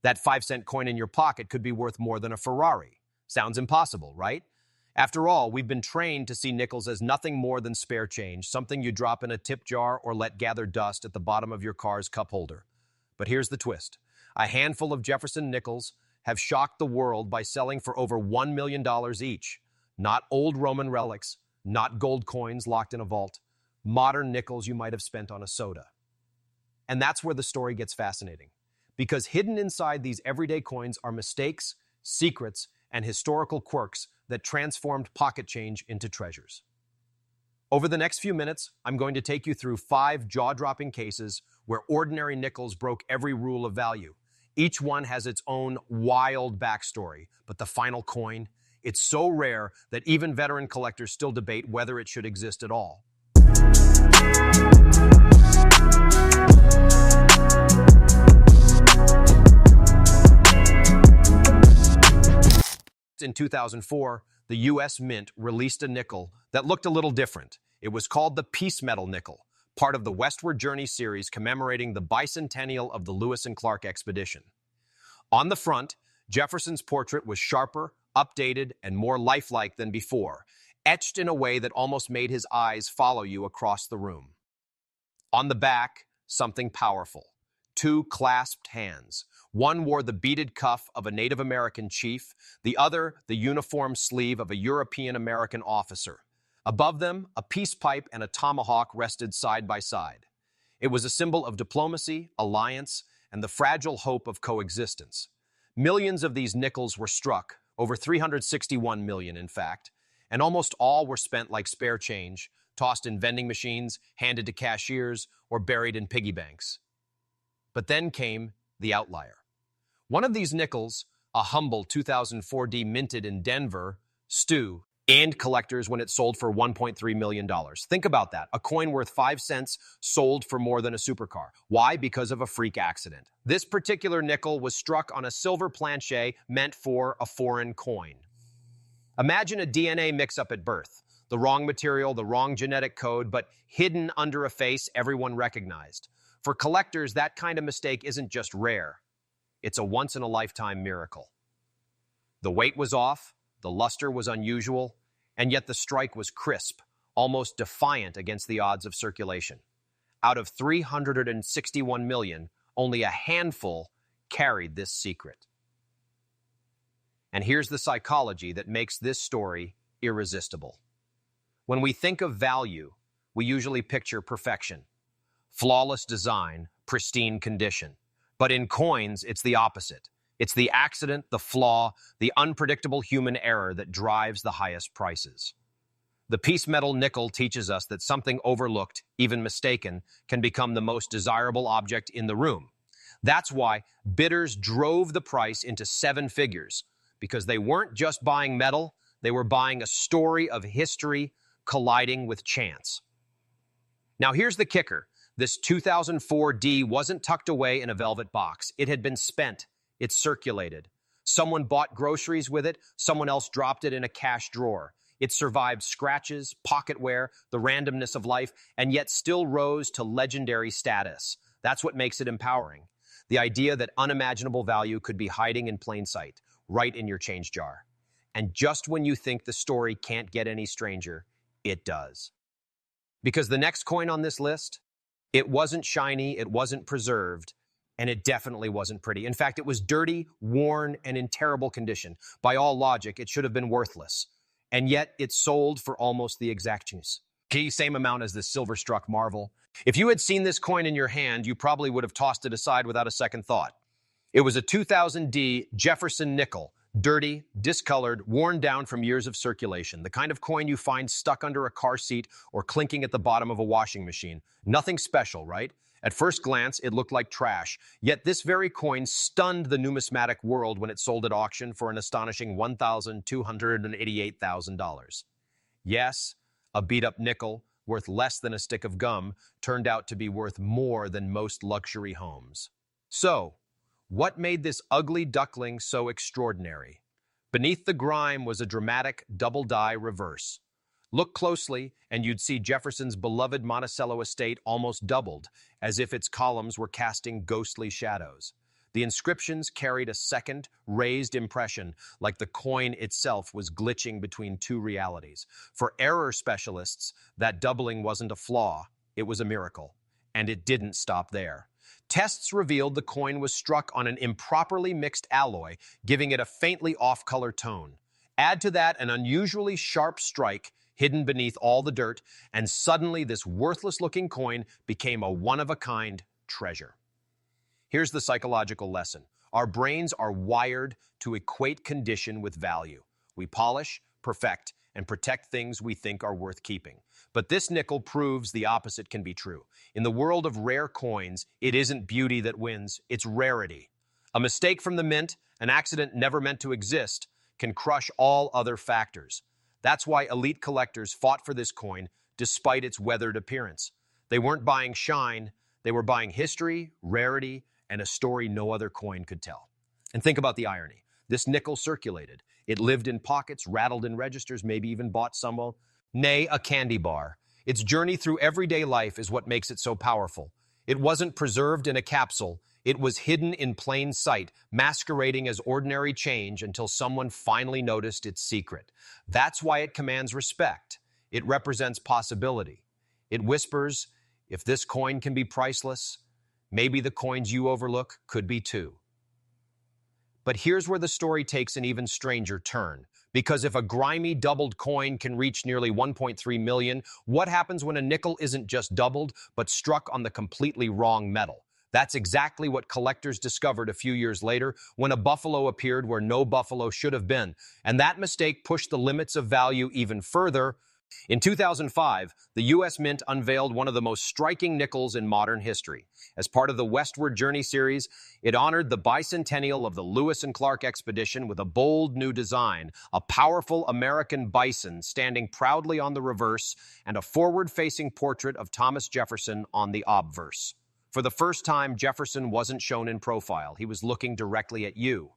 That 5-cent coin in your pocket could be worth more than a Ferrari. Sounds impossible, right? After all, we've been trained to see nickels as nothing more than spare change, something you drop in a tip jar or let gather dust at the bottom of your car's cup holder. But here's the twist. A handful of Jefferson nickels have shocked the world by selling for over $1 million each. Not old Roman relics, not gold coins locked in a vault, modern nickels you might have spent on a soda. And that's where the story gets fascinating. Because hidden inside these everyday coins are mistakes, secrets, and historical quirks that transformed pocket change into treasures. Over the next few minutes, I'm going to take you through 5 jaw-dropping cases where ordinary nickels broke every rule of value. Each one has its own wild backstory, but the final coin, it's so rare that even veteran collectors still debate whether it should exist at all. In 2004, the U.S. Mint released a nickel that looked a little different. It was called the Peace Medal nickel, part of the Westward Journey series commemorating the bicentennial of the Lewis and Clark expedition. On the front, Jefferson's portrait was sharper, updated, and more lifelike than before, etched in a way that almost made his eyes follow you across the room. On the back, something powerful. 2 clasped hands. One wore the beaded cuff of a Native American chief, the other the uniform sleeve of a European American officer. Above them, a peace pipe and a tomahawk rested side by side. It was a symbol of diplomacy, alliance, and the fragile hope of coexistence. Millions of these nickels were struck, over 361 million in fact, and almost all were spent like spare change, tossed in vending machines, handed to cashiers, or buried in piggy banks. But then came the outlier. One of these nickels, a humble 2004 D minted in Denver, and collectors when it sold for $1.3 million. Think about that. A coin worth 5 cents sold for more than a supercar. Why? Because of a freak accident. This particular nickel was struck on a silver planchet meant for a foreign coin. Imagine a DNA mix-up at birth. The wrong material, the wrong genetic code, but hidden under a face everyone recognized. For collectors, that kind of mistake isn't just rare. It's a once-in-a-lifetime miracle. The weight was off, the luster was unusual, and yet the strike was crisp, almost defiant against the odds of circulation. Out of 361 million, only a handful carried this secret. And here's the psychology that makes this story irresistible. When we think of value, we usually picture perfection. Flawless design, pristine condition. But in coins, it's the opposite. It's the accident, the flaw, the unpredictable human error that drives the highest prices. The Peace Medal nickel teaches us that something overlooked, even mistaken, can become the most desirable object in the room. That's why bidders drove the price into 7 figures, because they weren't just buying metal, they were buying a story of history colliding with chance. Now here's the kicker. This 2004 D wasn't tucked away in a velvet box. It had been spent. It circulated. Someone bought groceries with it. Someone else dropped it in a cash drawer. It survived scratches, pocket wear, the randomness of life, and yet still rose to legendary status. That's what makes it empowering. The idea that unimaginable value could be hiding in plain sight, right in your change jar. And just when you think the story can't get any stranger, it does. Because the next coin on this list, it wasn't shiny, it wasn't preserved, and it definitely wasn't pretty. In fact, it was dirty, worn, and in terrible condition. By all logic, it should have been worthless. And yet, it sold for almost the exact same amount as this silver-struck marvel. If you had seen this coin in your hand, you probably would have tossed it aside without a second thought. It was a 2000 D Jefferson nickel, dirty, discolored, worn down from years of circulation, the kind of coin you find stuck under a car seat or clinking at the bottom of a washing machine. Nothing special, right? At first glance, it looked like trash, yet this very coin stunned the numismatic world when it sold at auction for an astonishing $1,288,000. Yes, a beat-up nickel, worth less than a stick of gum, turned out to be worth more than most luxury homes. So, what made this ugly duckling so extraordinary? Beneath the grime was a dramatic double-die reverse. Look closely, and you'd see Jefferson's beloved Monticello estate almost doubled, as if its columns were casting ghostly shadows. The inscriptions carried a second, raised impression, like the coin itself was glitching between two realities. For error specialists, that doubling wasn't a flaw, it was a miracle. And it didn't stop there. Tests revealed the coin was struck on an improperly mixed alloy, giving it a faintly off-color tone. Add to that an unusually sharp strike hidden beneath all the dirt, and suddenly this worthless-looking coin became a one-of-a-kind treasure. Here's the psychological lesson. Our brains are wired to equate condition with value. We polish, perfect, and protect things we think are worth keeping. But this nickel proves the opposite can be true. In the world of rare coins, it isn't beauty that wins, it's rarity. A mistake from the mint, an accident never meant to exist, can crush all other factors. That's why elite collectors fought for this coin despite its weathered appearance. They weren't buying shine, they were buying history, rarity, and a story no other coin could tell. And think about the irony. This nickel circulated. It lived in pockets, rattled in registers, maybe even bought someone, nay, a candy bar. Its journey through everyday life is what makes it so powerful. It wasn't preserved in a capsule. It was hidden in plain sight, masquerading as ordinary change until someone finally noticed its secret. That's why it commands respect. It represents possibility. It whispers, if this coin can be priceless, maybe the coins you overlook could be too. But here's where the story takes an even stranger turn. Because if a grimy doubled coin can reach nearly 1.3 million, what happens when a nickel isn't just doubled, but struck on the completely wrong metal? That's exactly what collectors discovered a few years later when a buffalo appeared where no buffalo should have been. And that mistake pushed the limits of value even further. In 2005, the U.S. Mint unveiled one of the most striking nickels in modern history. As part of the Westward Journey series, it honored the bicentennial of the Lewis and Clark expedition with a bold new design, a powerful American bison standing proudly on the reverse, and a forward-facing portrait of Thomas Jefferson on the obverse. For the first time, Jefferson wasn't shown in profile. He was looking directly at you.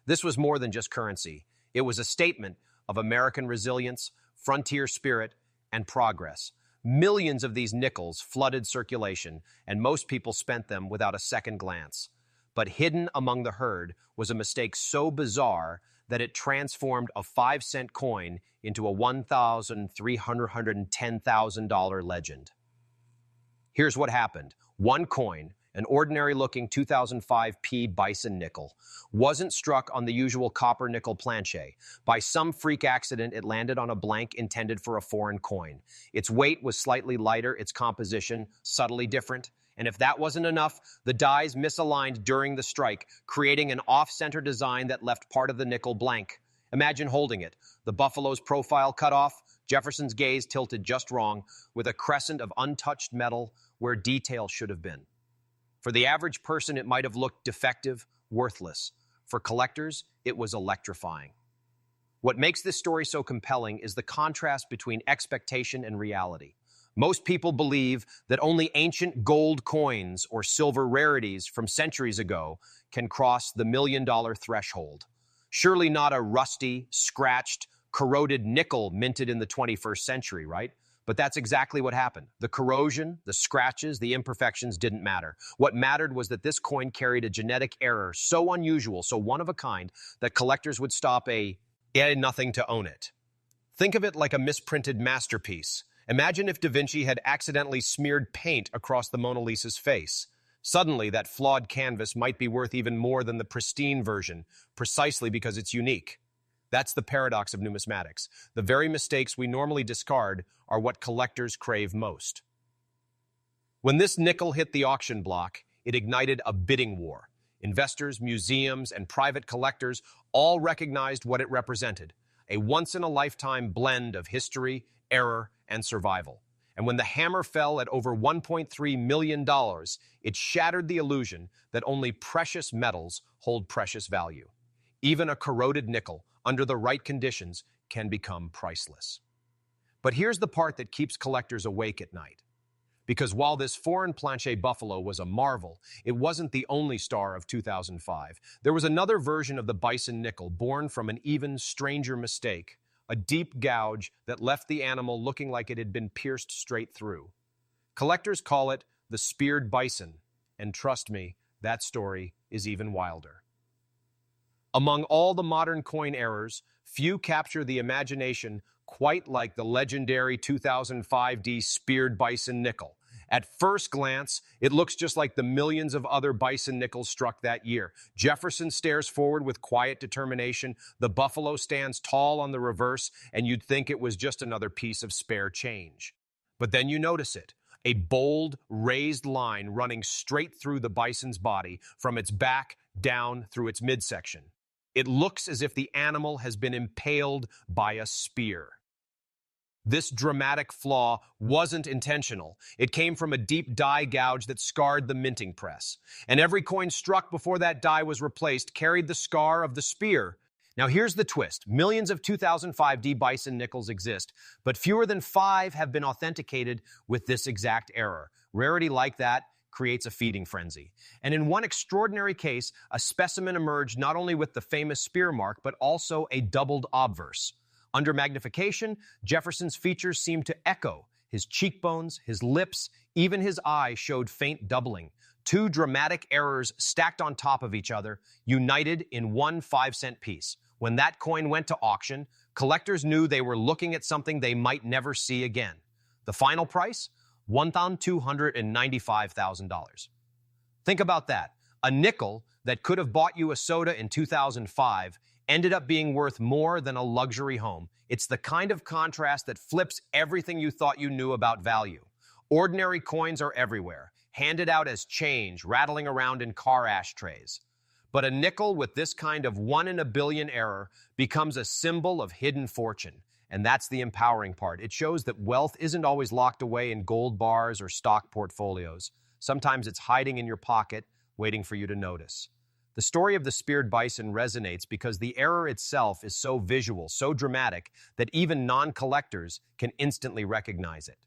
This was more than just currency. It was a statement of American resilience, frontier spirit, and progress. Millions of these nickels flooded circulation, and most people spent them without a second glance. But hidden among the herd was a mistake so bizarre that it transformed a 5-cent coin into a $1,310,000 legend. Here's what happened. One coin, an ordinary-looking 2005 P bison nickel, wasn't struck on the usual copper nickel planche. By some freak accident, it landed on a blank intended for a foreign coin. Its weight was slightly lighter, its composition subtly different. And if that wasn't enough, the dies misaligned during the strike, creating an off-center design that left part of the nickel blank. Imagine holding it. The buffalo's profile cut off, Jefferson's gaze tilted just wrong, with a crescent of untouched metal where detail should have been. For the average person, it might have looked defective, worthless. For collectors, it was electrifying. What makes this story so compelling is the contrast between expectation and reality. Most people believe that only ancient gold coins or silver rarities from centuries ago can cross the $1,000,000 threshold. Surely not a rusty, scratched, corroded nickel minted in the 21st century, right? But that's exactly what happened. The corrosion, the scratches, the imperfections didn't matter. What mattered was that this coin carried a genetic error so unusual, so one of a kind, that collectors would stop it had nothing to own it. Think of it like a misprinted masterpiece. Imagine if Da Vinci had accidentally smeared paint across the Mona Lisa's face. Suddenly, that flawed canvas might be worth even more than the pristine version, precisely because it's unique. That's the paradox of numismatics. The very mistakes we normally discard are what collectors crave most. When this nickel hit the auction block, it ignited a bidding war. Investors, museums, and private collectors all recognized what it represented, a once-in-a-lifetime blend of history, error, and survival. And when the hammer fell at over $1.3 million, it shattered the illusion that only precious metals hold precious value. Even a corroded nickel, under the right conditions, can become priceless. But here's the part that keeps collectors awake at night. Because while this foreign planche buffalo was a marvel, it wasn't the only star of 2005. There was another version of the bison nickel born from an even stranger mistake, a deep gouge that left the animal looking like it had been pierced straight through. Collectors call it the speared bison, and trust me, that story is even wilder. Among all the modern coin errors, few capture the imagination quite like the legendary 2005 speared bison nickel. At first glance, it looks just like the millions of other bison nickels struck that year. Jefferson stares forward with quiet determination, the buffalo stands tall on the reverse, and you'd think it was just another piece of spare change. But then you notice it. A bold, raised line running straight through the bison's body, from its back down through its midsection. It looks as if the animal has been impaled by a spear. This dramatic flaw wasn't intentional. It came from a deep die gouge that scarred the minting press. And every coin struck before that die was replaced carried the scar of the spear. Now here's the twist. Millions of 2005 bison nickels exist, but fewer than 5 have been authenticated with this exact error. Rarity like that creates a feeding frenzy. And in one extraordinary case, a specimen emerged not only with the famous spear mark, but also a doubled obverse. Under magnification, Jefferson's features seemed to echo. His cheekbones, his lips, even his eyes showed faint doubling. 2 dramatic errors stacked on top of each other, united in one 5-cent piece. When that coin went to auction, collectors knew they were looking at something they might never see again. The final price? $1,295,000. Think about that. A nickel that could have bought you a soda in 2005 ended up being worth more than a luxury home. It's the kind of contrast that flips everything you thought you knew about value. Ordinary coins are everywhere, handed out as change, rattling around in car ashtrays. But a nickel with this kind of 1 in a billion error becomes a symbol of hidden fortune. And that's the empowering part. It shows that wealth isn't always locked away in gold bars or stock portfolios. Sometimes it's hiding in your pocket, waiting for you to notice. The story of the speared bison resonates because the error itself is so visual, so dramatic, that even non-collectors can instantly recognize it.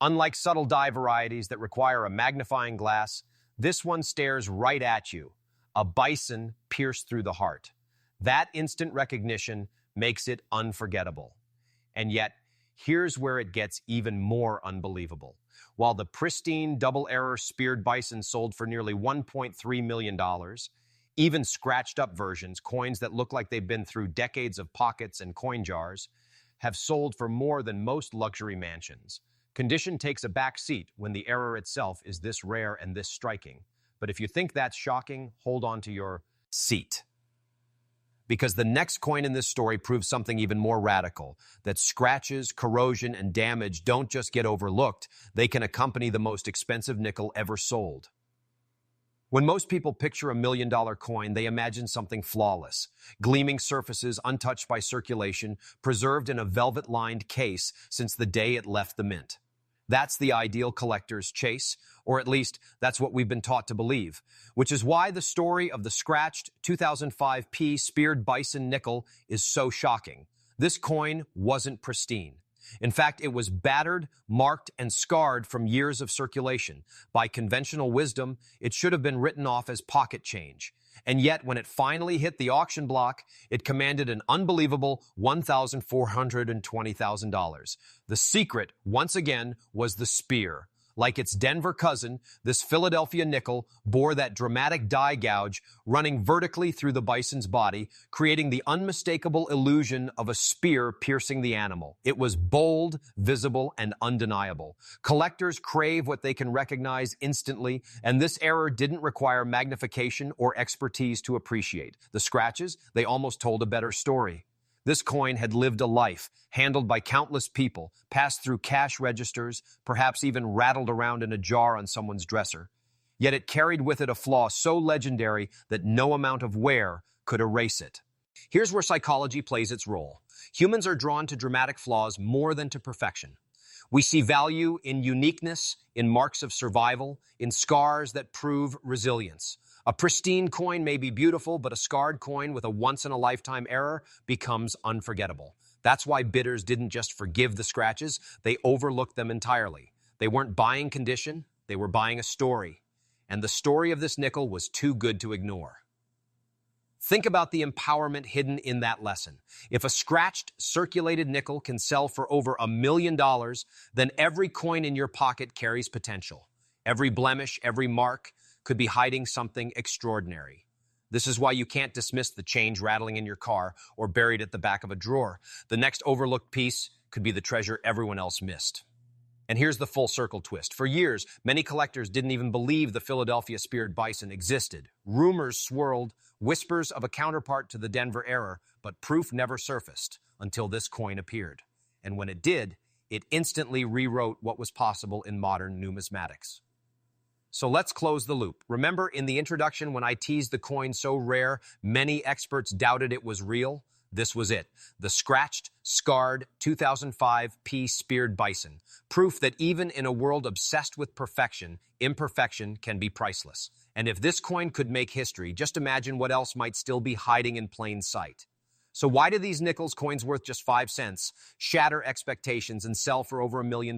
Unlike subtle die varieties that require a magnifying glass, this one stares right at you, a bison pierced through the heart. That instant recognition makes it unforgettable. And yet, here's where it gets even more unbelievable. While the pristine double-error speared bison sold for nearly $1.3 million, even scratched-up versions, coins that look like they've been through decades of pockets and coin jars, have sold for more than most luxury mansions. Condition takes a back seat when the error itself is this rare and this striking. But if you think that's shocking, hold on to your seat. Because the next coin in this story proves something even more radical, that scratches, corrosion, and damage don't just get overlooked, they can accompany the most expensive nickel ever sold. When most people picture $1 million coin, they imagine something flawless. Gleaming surfaces, untouched by circulation, preserved in a velvet-lined case since the day it left the mint. That's the ideal collector's chase, or at least that's what we've been taught to believe, which is why the story of the scratched 2005 speared bison nickel is so shocking. This coin wasn't pristine. In fact, it was battered, marked, and scarred from years of circulation. By conventional wisdom, it should have been written off as pocket change. And yet, when it finally hit the auction block, it commanded an unbelievable $1,420,000. The secret, once again, was the spear. Like its Denver cousin, this Philadelphia nickel bore that dramatic die gouge running vertically through the bison's body, creating the unmistakable illusion of a spear piercing the animal. It was bold, visible, and undeniable. Collectors crave what they can recognize instantly, and this error didn't require magnification or expertise to appreciate. The scratches, they almost told a better story. This coin had lived a life, handled by countless people, passed through cash registers, perhaps even rattled around in a jar on someone's dresser. Yet it carried with it a flaw so legendary that no amount of wear could erase it. Here's where psychology plays its role. Humans are drawn to dramatic flaws more than to perfection. We see value in uniqueness, in marks of survival, in scars that prove resilience. A pristine coin may be beautiful, but a scarred coin with a once-in-a-lifetime error becomes unforgettable. That's why bidders didn't just forgive the scratches, they overlooked them entirely. They weren't buying condition, they were buying a story. And the story of this nickel was too good to ignore. Think about the empowerment hidden in that lesson. If a scratched, circulated nickel can sell for over $1 million, then every coin in your pocket carries potential. Every blemish, every mark could be hiding something extraordinary. This is why you can't dismiss the change rattling in your car or buried at the back of a drawer. The next overlooked piece could be the treasure everyone else missed. And here's the full circle twist. For years, many collectors didn't even believe the Philadelphia speared bison existed. Rumors swirled, whispers of a counterpart to the Denver error, but proof never surfaced until this coin appeared. And when it did, it instantly rewrote what was possible in modern numismatics. So let's close the loop. Remember in the introduction when I teased the coin so rare, many experts doubted it was real? This was it. The scratched, scarred 2005 P speared bison. Proof that even in a world obsessed with perfection, imperfection can be priceless. And if this coin could make history, just imagine what else might still be hiding in plain sight. So why do these Nickels coins worth just 5 cents shatter expectations and sell for over $1 million?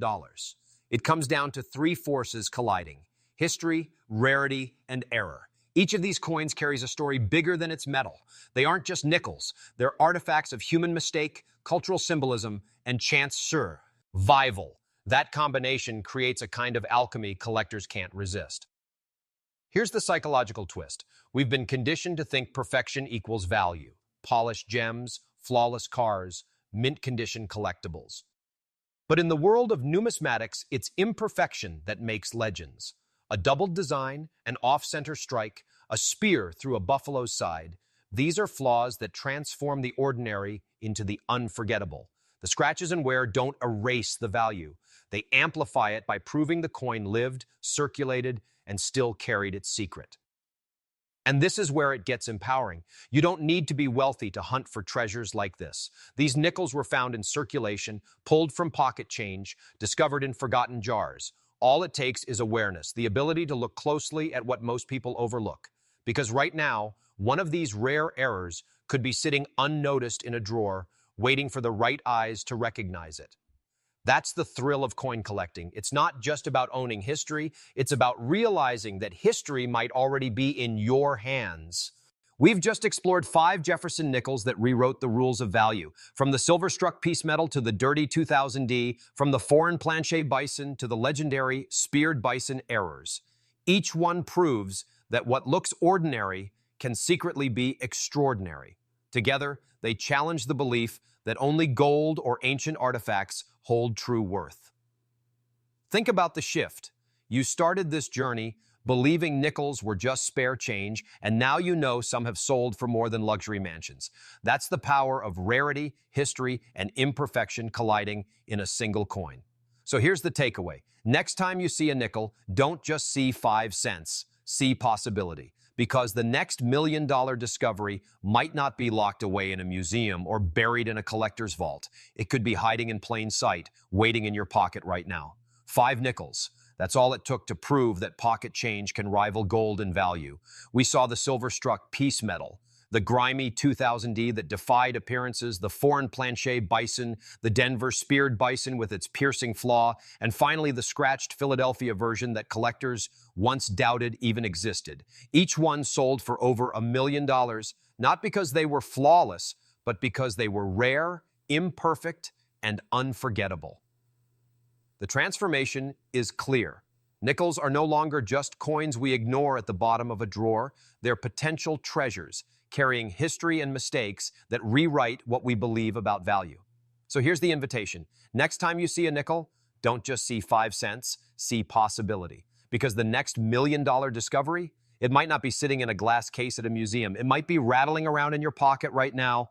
It comes down to three forces colliding: history, rarity, and error. Each of these coins carries a story bigger than its metal. They aren't just nickels. They're artifacts of human mistake, cultural symbolism, and chance survival. That combination creates a kind of alchemy collectors can't resist. Here's the psychological twist. We've been conditioned to think perfection equals value. Polished gems, flawless cars, mint condition collectibles. But in the world of numismatics, it's imperfection that makes legends. A doubled design, an off-center strike, a spear through a buffalo's side. These are flaws that transform the ordinary into the unforgettable. The scratches and wear don't erase the value. They amplify it by proving the coin lived, circulated, and still carried its secret. And this is where it gets empowering. You don't need to be wealthy to hunt for treasures like this. These nickels were found in circulation, pulled from pocket change, discovered in forgotten jars. All it takes is awareness, the ability to look closely at what most people overlook. Because right now, one of these rare errors could be sitting unnoticed in a drawer, waiting for the right eyes to recognize it. That's the thrill of coin collecting. It's not just about owning history, it's about realizing that history might already be in your hands. We've just explored 5 Jefferson Nickels that rewrote the rules of value. From the silver-struck piece metal to the dirty 2000D, from the foreign planche bison to the legendary speared bison errors. Each one proves that what looks ordinary can secretly be extraordinary. Together, they challenge the belief that only gold or ancient artifacts hold true worth. Think about the shift. You started this journey believing nickels were just spare change, and now you know some have sold for more than luxury mansions. That's the power of rarity, history, and imperfection colliding in a single coin. So here's the takeaway. Next time you see a nickel, don't just see 5 cents, see possibility. Because the next $1 million discovery might not be locked away in a museum or buried in a collector's vault. It could be hiding in plain sight, waiting in your pocket right now. 5 nickels. That's all it took to prove that pocket change can rival gold in value. We saw the silver-struck piece metal, the grimy 2000D that defied appearances, the foreign planche bison, the Denver speared bison with its piercing flaw, and finally the scratched Philadelphia version that collectors once doubted even existed. Each one sold for over $1 million, not because they were flawless, but because they were rare, imperfect, and unforgettable. The transformation is clear. Nickels are no longer just coins we ignore at the bottom of a drawer. They're potential treasures, carrying history and mistakes that rewrite what we believe about value. So here's the invitation. Next time you see a nickel, don't just see 5 cents, see possibility. Because the next $1 million discovery, it might not be sitting in a glass case at a museum. It might be rattling around in your pocket right now,